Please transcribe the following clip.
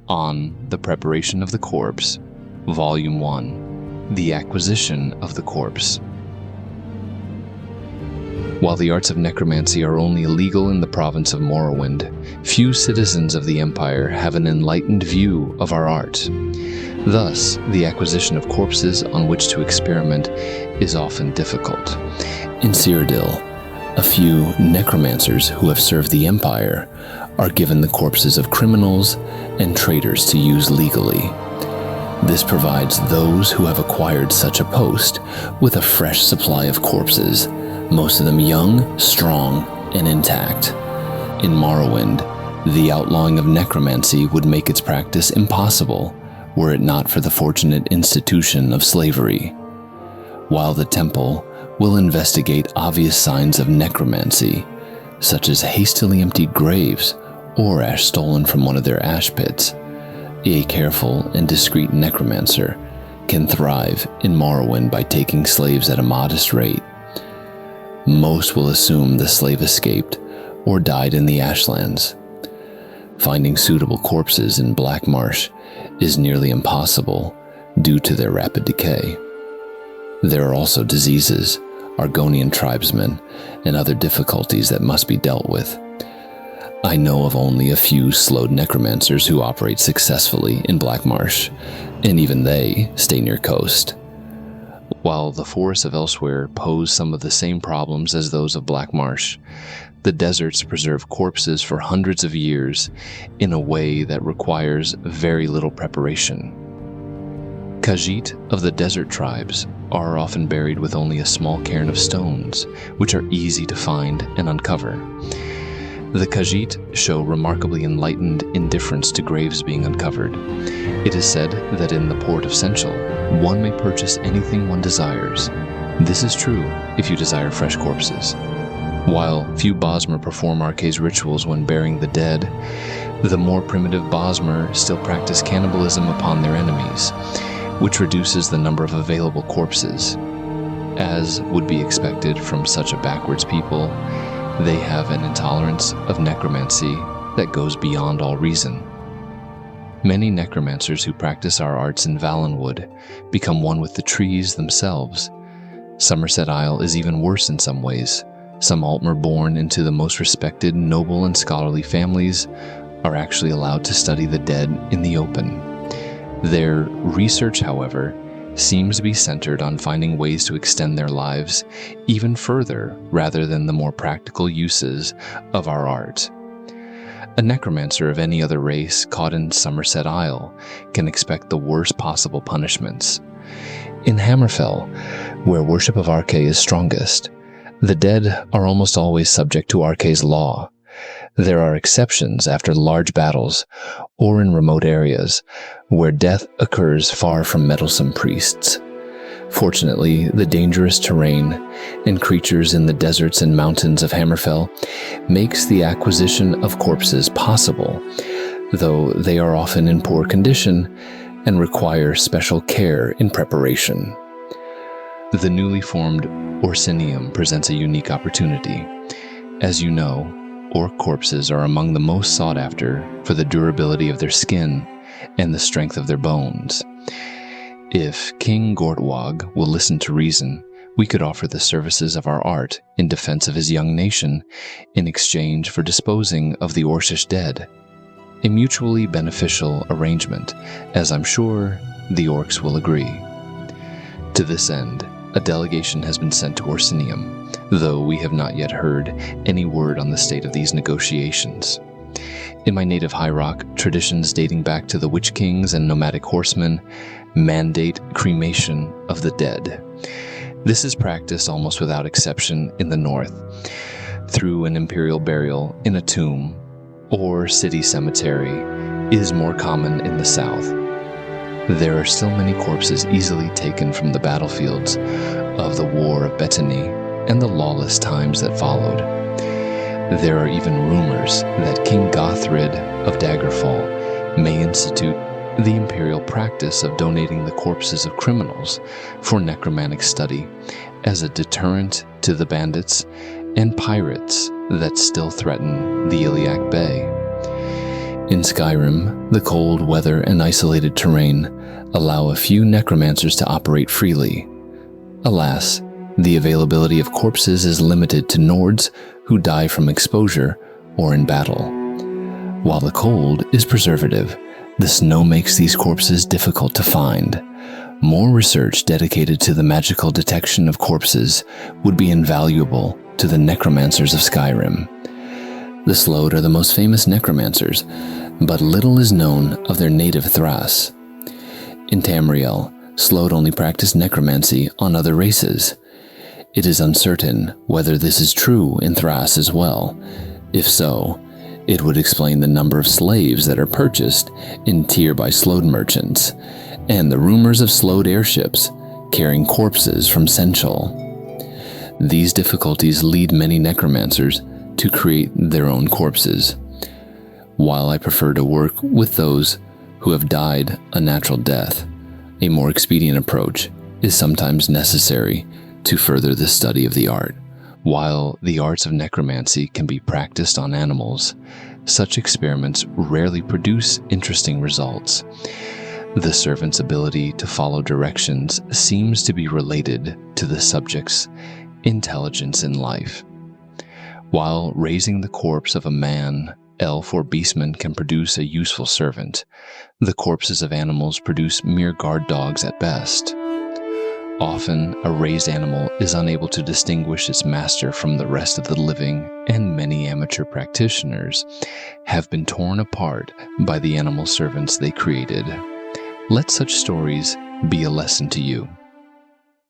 on The Preparation of the Corpse, Volume 1, The Acquisition of the Corpse. While the arts of necromancy are only illegal in the province of Morrowind, few citizens of the Empire have an enlightened view of our art. Thus, the acquisition of corpses on which to experiment is often difficult. In Cyrodiil, a few necromancers who have served the Empire are given the corpses of criminals and traitors to use legally. This provides those who have acquired such a post with a fresh supply of corpses, most of them young, strong, and intact. In Morrowind, the outlawing of necromancy would make its practice impossible were it not for the fortunate institution of slavery. While the temple will investigate obvious signs of necromancy, such as hastily emptied graves or ash stolen from one of their ash pits, a careful and discreet necromancer can thrive in Morrowind by taking slaves at a modest rate. Most will assume the slave escaped or died in the Ashlands. Finding suitable corpses in Black Marsh is nearly impossible due to their rapid decay. There are also diseases, Argonian tribesmen, and other difficulties that must be dealt with. I know of only a few slowed necromancers who operate successfully in Black Marsh, and even they stay near coast. While the forests of elsewhere pose some of the same problems as those of Black Marsh, the deserts preserve corpses for hundreds of years in a way that requires very little preparation. Khajiit of the desert tribes are often buried with only a small cairn of stones, which are easy to find and uncover. The Khajiit show remarkably enlightened indifference to graves being uncovered. It is said that in the port of Senchel, one may purchase anything one desires. This is true if you desire fresh corpses. While few Bosmer perform Arke's rituals when burying the dead, the more primitive Bosmer still practice cannibalism upon their enemies, which reduces the number of available corpses. As would be expected from such a backwards people, they have an intolerance of necromancy that goes beyond all reason. Many necromancers who practice our arts in Valenwood become one with the trees themselves. Somerset Isle is even worse in some ways. Some Altmer born into the most respected, noble, and scholarly families are actually allowed to study the dead in the open. Their research, however, seems to be centered on finding ways to extend their lives even further rather than the more practical uses of our art. A necromancer of any other race caught in Somerset Isle can expect the worst possible punishments. In Hammerfell, where worship of Arke is strongest, the dead are almost always subject to Arke's law. There are exceptions after large battles or in remote areas where death occurs far from meddlesome priests. Fortunately, the dangerous terrain and creatures in the deserts and mountains of Hammerfell makes the acquisition of corpses possible, though they are often in poor condition and require special care in preparation. The newly formed Orsinium presents a unique opportunity. As you know, orc corpses are among the most sought after for the durability of their skin and the strength of their bones. If King Gortwag will listen to reason, we could offer the services of our art in defense of his young nation in exchange for disposing of the Orcish dead. A mutually beneficial arrangement, as I'm sure the orcs will agree. To this end, a delegation has been sent to Orsinium, though we have not yet heard any word on the state of these negotiations. In my native High Rock, traditions dating back to the Witch Kings and nomadic horsemen mandate cremation of the dead. This is practiced almost without exception in the north, through an imperial burial in a tomb or city cemetery is more common in the south. There are still many corpses easily taken from the battlefields of the War of Bettany and the lawless times that followed. There are even rumors that King Gothrid of Daggerfall may institute the imperial practice of donating the corpses of criminals for necromantic study as a deterrent to the bandits and pirates that still threaten the Iliac Bay. In Skyrim, the cold weather and isolated terrain allow a few necromancers to operate freely. Alas, the availability of corpses is limited to Nords who die from exposure or in battle. While the cold is preservative, the snow makes these corpses difficult to find. More research dedicated to the magical detection of corpses would be invaluable to the necromancers of Skyrim. The Slode are the most famous necromancers, but little is known of their native Thras. In Tamriel, Slode only practice necromancy on other races. It is uncertain whether this is true in Thras as well. If so, it would explain the number of slaves that are purchased in Tyr by Slode merchants, and the rumors of Slode airships carrying corpses from Senchal. These difficulties lead many necromancers to create their own corpses. While I prefer to work with those who have died a natural death, a more expedient approach is sometimes necessary to further the study of the art. While the arts of necromancy can be practiced on animals, such experiments rarely produce interesting results. The servant's ability to follow directions seems to be related to the subject's intelligence in life. While raising the corpse of a man, elf, or beastman can produce a useful servant, the corpses of animals produce mere guard dogs at best. Often, a raised animal is unable to distinguish its master from the rest of the living, and many amateur practitioners have been torn apart by the animal servants they created. Let such stories be a lesson to you.